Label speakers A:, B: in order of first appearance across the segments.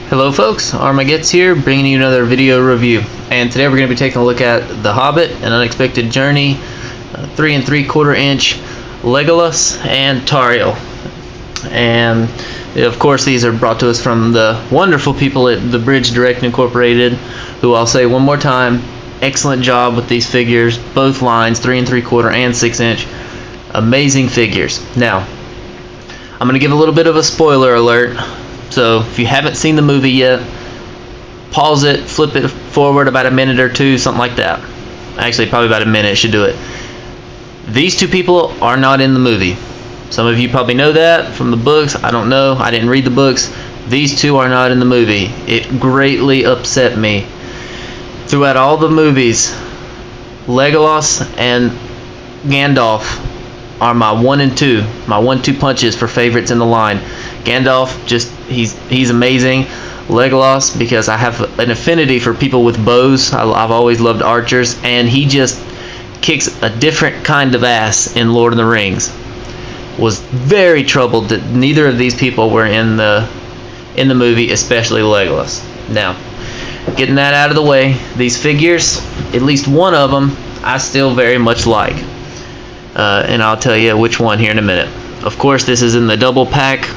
A: Hello folks, Armagets here, bringing you another video review. And today we're going to be taking a look at The Hobbit, An Unexpected Journey, 3 3/4 inch Legolas and Tauriel. And of course these are brought to us from the wonderful people at The Bridge Direct Incorporated, who I'll say one more time, excellent job with these figures, both lines, 3 3/4 and 6 inch. Amazing figures. Now, I'm going to give a little bit of a spoiler alert. So if you haven't seen the movie yet, pause it, flip it forward about a minute or two, something like that. Actually, probably about a minute should do it. These two people are not in the movie. Some of you probably know that from the books. I don't know. I didn't read the books. These two are not in the movie. It greatly upset me. Throughout all the movies, Legolas and Gandalf are my 1 and 2, my 1-2 punches for favorites in the line. Gandalf, just he's amazing. Legolas, because I have an affinity for people with bows. I've always loved archers, and he just kicks a different kind of ass in Lord of the Rings. Was very troubled that neither of these people were in the movie, especially Legolas. Now, getting that out of the way, these figures, at least one of them, I still very much like. And I'll tell you which one here in a minute. Of course, this is in the double pack.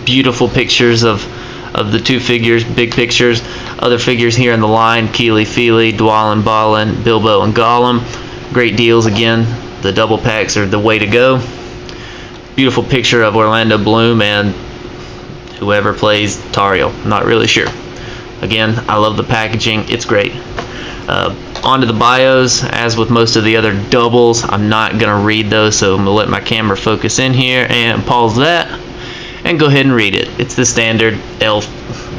A: Beautiful pictures of the two figures, big pictures. Other figures here in the line: Keely, Feely, Dwalin, Balin, Bilbo, and Gollum. Great deals again. The double packs are the way to go. Beautiful picture of Orlando Bloom and whoever plays Tauriel. Not really sure. Again, I love the packaging. It's great. Onto the bios. As with most of the other doubles, I'm not going to read those, so I'm going to let my camera focus in here and pause that and go ahead and read it. It's the standard elf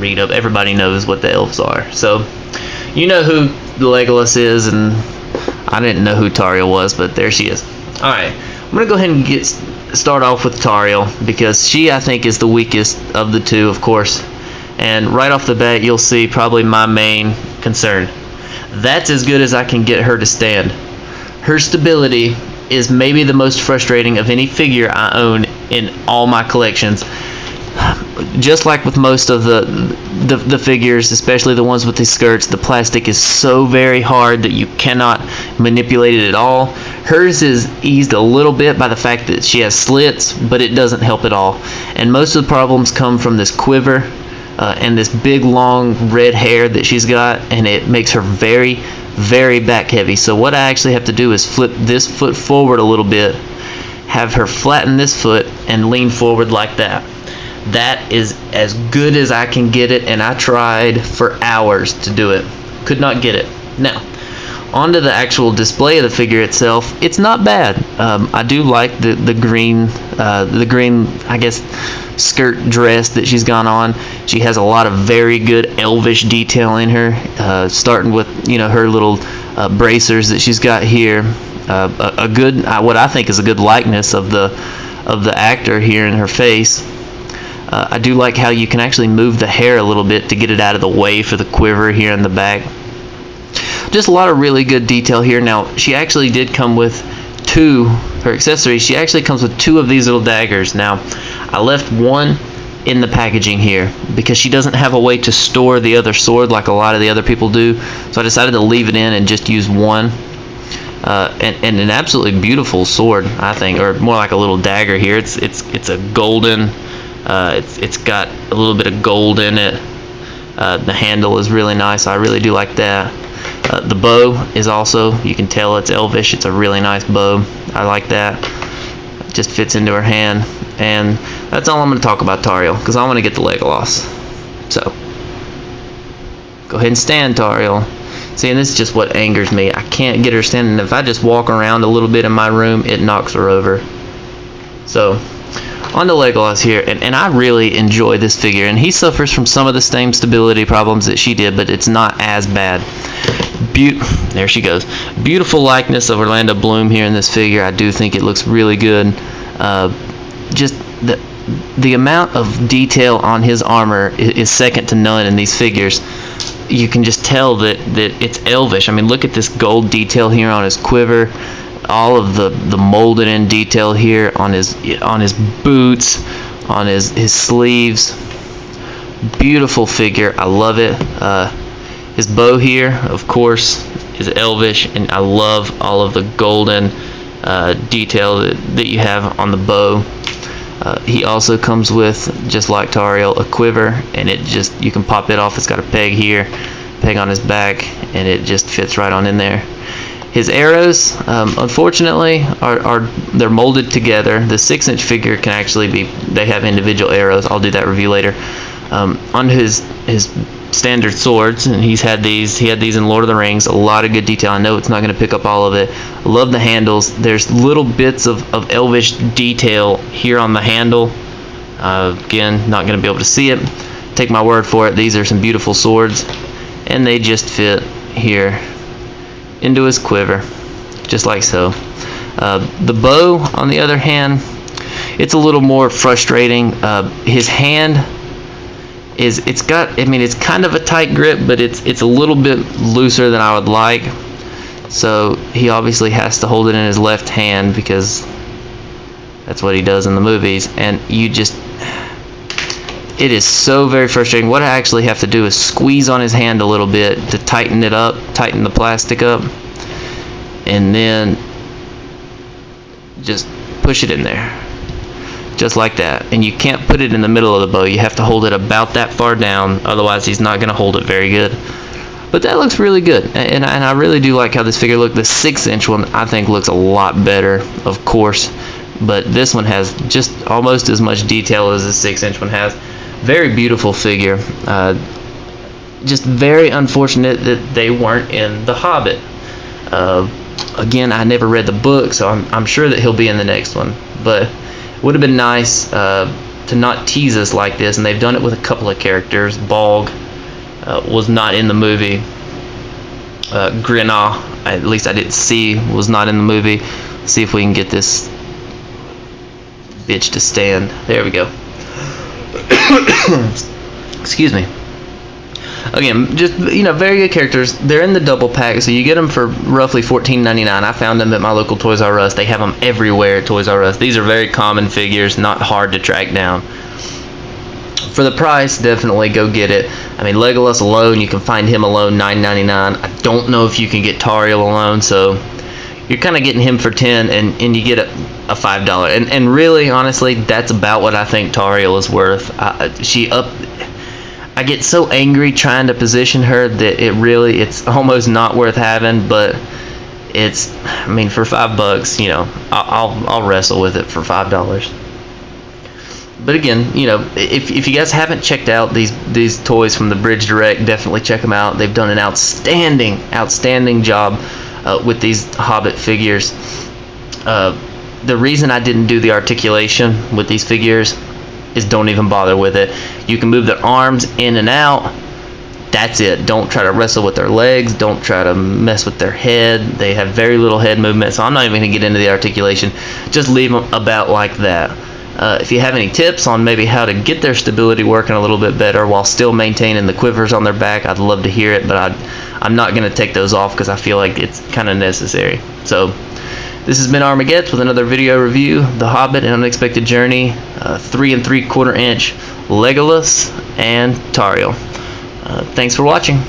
A: read up. Everybody knows what the elves are. So you know who the Legolas is, and I didn't know who Tauriel was, but there she is. Alright, I'm going to go ahead and start off with Tauriel, because she, I think, is the weakest of the two, of course. And right off the bat, you'll see probably my main concern. That's as good as I can get her to stand. Her stability is maybe the most frustrating of any figure I own in all my collections. Just like with most of the figures, especially the ones with the skirts, the plastic is so very hard that you cannot manipulate it at all. Hers is eased a little bit by the fact that she has slits, but it doesn't help at all. And most of the problems come from this quiver and this big long red hair that she's got, and it makes her very, very back heavy. So what I actually have to do is flip this foot forward a little bit, have her flatten this foot, and lean forward like that. That is as good as I can get it, and I tried for hours to do it. Could not get it. Now, onto the actual display of the figure itself. It's not bad. I do like the green, I guess, skirt dress that she's gone on. She has a lot of very good elvish detail in her, starting with her little bracers that she's got here. A good, what I think is a good likeness of the actor here in her face. I do like how you can actually move the hair a little bit to get it out of the way for the quiver here in the back. Just a lot of really good detail here. Now, she actually did come with her accessories. She actually comes with 2 of these little daggers. Now, I left one in the packaging here because she doesn't have a way to store the other sword like a lot of the other people do. So I decided to leave it in and just use one. And an absolutely beautiful sword, I think, or more like a little dagger here. It's a golden. It's got a little bit of gold in it. The handle is really nice. I really do like that. The bow is also, you can tell it's elvish. It's a really nice bow. I like that. It just fits into her hand. And that's all I'm going to talk about Tauriel, because I want to get the Legolas. So, go ahead and stand, Tauriel. See, and this is just what angers me. I can't get her standing. If I just walk around a little bit in my room, it knocks her over. So, on to Legolas here, and I really enjoy this figure, and he suffers from some of the same stability problems that she did, but it's not as bad. There she goes. Beautiful likeness of Orlando Bloom here in this figure. I do think it looks really good. Just the amount of detail on his armor is second to none in these figures. You can just tell that it's elvish. I mean, look at this gold detail here on his quiver. All of the molded in detail here on his boots, on his sleeves. Beautiful figure. I love it. His bow here, of course, is elvish, and I love all of the golden detail that you have on the bow. He also comes with, just like Tauriel, a quiver, and you can pop it off. It's got a peg here, peg on his back, and it just fits right on in there. His arrows, unfortunately, they're molded together. The 6-inch figure can actually they have individual arrows. I'll do that review later. On his standard swords, and he had these in Lord of the Rings. A lot of good detail. I know it's not going to pick up all of it. I love the handles. There's little bits of elvish detail here on the handle. Again, not going to be able to see it. Take my word for it. These are some beautiful swords, and they just fit here into his quiver, just like so. The bow, on the other hand, it's a little more frustrating. His hand it's kind of a tight grip, but it's a little bit looser than I would like. So he obviously has to hold it in his left hand because that's what he does in the movies, and it is so very frustrating. What I actually have to do is squeeze on his hand a little bit to tighten it up, tighten the plastic up, and then just push it in there, just like that. And you can't put it in the middle of the bow. You have to hold it about that far down, otherwise he's not going to hold it very good. But that looks really good, and I really do like how this figure looks. The 6-inch one I think looks a lot better, of course, but this one has just almost as much detail as the 6-inch one has. Very beautiful figure. Just very unfortunate that they weren't in The Hobbit. Again, I never read the book, so I'm sure that he'll be in the next one. But it would have been nice to not tease us like this, and they've done it with a couple of characters. Bolg was not in the movie. Grinna, at least I didn't see, was not in the movie. Let's see if we can get this bitch to stand. There we go. Excuse me. Again, just very good characters. They're in the double pack, so you get them for roughly $14.99. I found them at my local Toys R Us. They have them everywhere at Toys R Us. These are very common figures, not hard to track down. For the price, definitely go get it. I mean, Legolas alone, you can find him alone $9.99. I don't know if you can get Tauriel alone, so you're kind of getting him for $10, and you get a $5. And really, honestly, that's about what I think Tauriel is worth. I get so angry trying to position her that it's almost not worth having, but for $5, I'll wrestle with it for $5. But again, if you guys haven't checked out these toys from the Bridge Direct, definitely check them out. They've done an outstanding job with these Hobbit figures. The reason I didn't do the articulation with these figures is don't even bother with it. You can move their arms in and out. That's it. Don't try to wrestle with their legs. Don't try to mess with their head. They have very little head movement, so I'm not even going to get into the articulation. Just leave them about like that. If you have any tips on maybe how to get their stability working a little bit better while still maintaining the quivers on their back, I'd love to hear it, but I'm not going to take those off because I feel like it's kind of necessary. So this has been Armageddon with another video review, The Hobbit, An Unexpected Journey, 3 3/4 inch Legolas and Tauriel. Thanks for watching.